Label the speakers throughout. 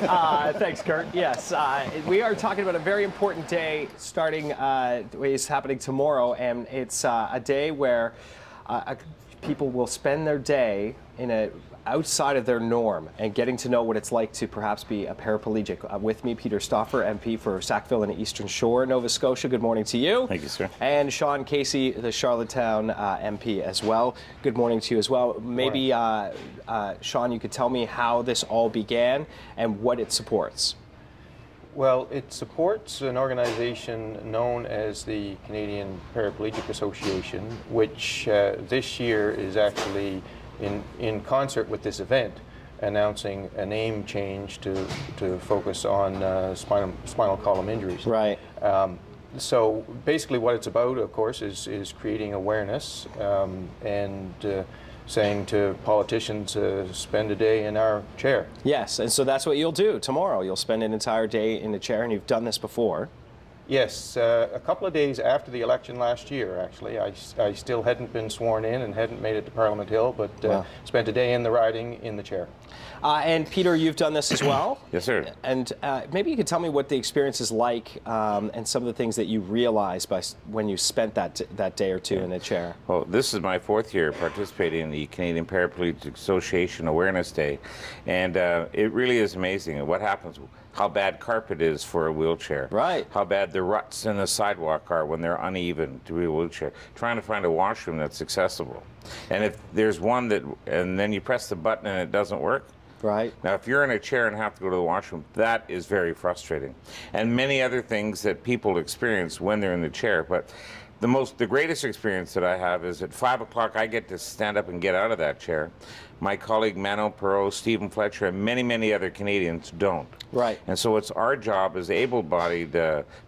Speaker 1: Thanks, Kurt. Yes, we are talking about a very important day starting, is happening tomorrow, and it's a day where people will spend their day outside of their norm and getting to know what it's like to perhaps be a paraplegic. With me, Peter Stauffer, MP for Sackville and Eastern Shore, Nova Scotia. Good morning to you.
Speaker 2: Thank you, sir.
Speaker 1: And Sean Casey, the Charlottetown MP as well. Good morning to you as well. Maybe, Sean, you could tell me how this all began and what it supports.
Speaker 3: Well, it supports an organization known as the Canadian Paraplegic Association, which this year is actually in concert with this event, announcing a name change to focus on spinal column injuries.
Speaker 1: Right.
Speaker 3: So basically what it's about, of course, is creating awareness and saying to politicians, spend a day in our chair.
Speaker 1: Yes, and so that's what you'll do tomorrow. You'll spend an entire day in the chair, and you've done this before.
Speaker 3: Yes, a couple of days after the election last year, actually. I still hadn't been sworn in and hadn't made it to Parliament Hill, but spent a day in the riding in the chair.
Speaker 1: And Peter, you've done this as well?
Speaker 2: Yes, sir.
Speaker 1: And maybe you could tell me what the experience is like and some of the things that you realized when you spent that day or two in the chair.
Speaker 2: Well, this is my 4th year participating in the Canadian Paraplegic Association Awareness Day, and it really is amazing what happens, how bad carpet is for a wheelchair.
Speaker 1: Right.
Speaker 2: How bad the ruts in the sidewalk are when they're uneven to be a wheelchair. Trying to find a washroom that's accessible. And if there's one and then you press the button and it doesn't work.
Speaker 1: Right.
Speaker 2: Now, if you're in a chair and have to go to the washroom, that is very frustrating. And many other things that people experience when they're in the chair. But the greatest experience that I have is at 5 o'clock I get to stand up and get out of that chair. My colleague Manon Perot, Stephen Fletcher, and many, many other Canadians don't.
Speaker 1: Right.
Speaker 2: And so it's our job as able-bodied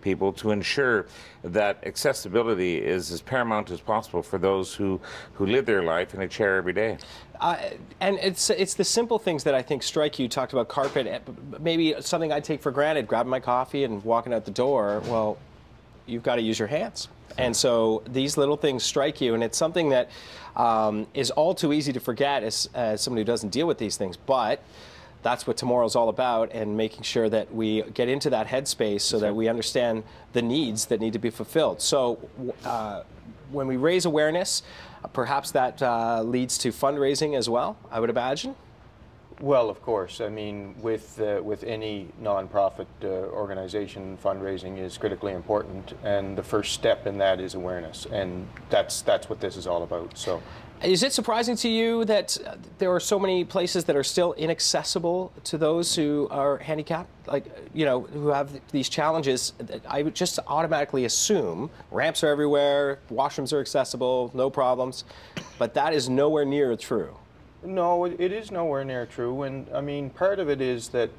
Speaker 2: people to ensure that accessibility is as paramount as possible for those who live their life in a chair every day.
Speaker 1: And it's the simple things that I think strike you. You talked about carpet, maybe something I take for granted, grabbing my coffee and walking out the door. Well, you've got to use your hands. And so these little things strike you, and it's something that is all too easy to forget as somebody who doesn't deal with these things. But that's what tomorrow's all about, and making sure that we get into that headspace so that we understand the needs that need to be fulfilled. So when we raise awareness, perhaps that leads to fundraising as well, I would imagine.
Speaker 3: Well, of course. I mean, with any nonprofit organization, fundraising is critically important, and the first step in that is awareness, and that's what this is all about. So,
Speaker 1: is it surprising to you that there are so many places that are still inaccessible to those who are handicapped, like, you know, who have these challenges? I would just automatically assume ramps are everywhere, washrooms are accessible, no problems, but that is nowhere near true.
Speaker 3: No, it is nowhere near true, and I mean, part of it is that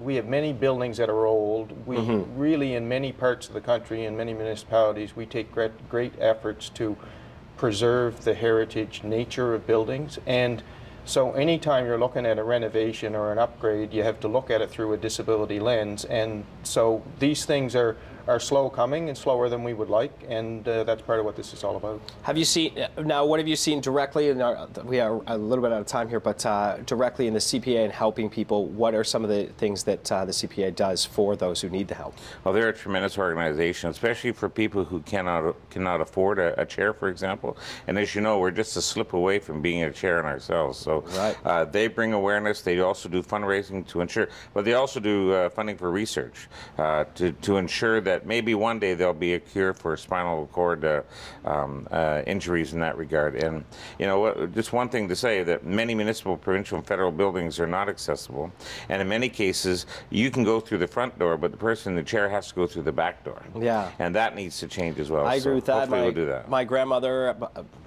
Speaker 3: we have many buildings that are old. We really, in many parts of the country, in many municipalities, we take great efforts to preserve the heritage nature of buildings, and so anytime you're looking at a renovation or an upgrade, you have to look at it through a disability lens, and so these things are slow coming and slower than we would like, and that's part of what this is all about.
Speaker 1: Have you seen, now what have you seen directly, we are a little bit out of time here, but directly in the CPA and helping people, what are some of the things that the CPA does for those who need the help? Well,
Speaker 2: they're a tremendous organization, especially for people who cannot afford a chair, for example. And as you know, we're just a slip away from being in a chair in ourselves. So they bring awareness. They also do fundraising to ensure, but they also do funding for research to ensure that maybe one day there'll be a cure for spinal cord injuries in that regard. And you know, just one thing to say, that many municipal, provincial, and federal buildings are not accessible, and in many cases you can go through the front door, but the person in the chair has to go through the back door.
Speaker 1: Yeah,
Speaker 2: and that needs to change as well.
Speaker 1: I agree with that.
Speaker 2: Hopefully we'll do that.
Speaker 1: My grandmother,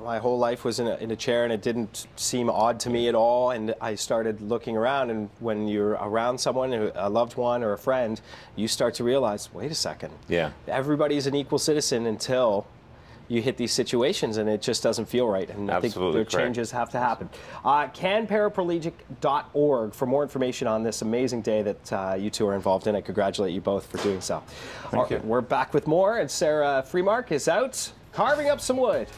Speaker 1: my whole life was in a chair, and it didn't seem odd to me at all. And I started looking around, and when you're around someone, a loved one or a friend, you start to realize, wait a second.
Speaker 2: Yeah.
Speaker 1: Everybody's an equal citizen until you hit these situations, and it just doesn't feel right. And I think the changes have to happen. Canparaplegic.org for more information on this amazing day that you two are involved in. I congratulate you both for doing so.
Speaker 3: Thank you.
Speaker 1: We're back with more, and Sarah Freemark is out carving up some wood.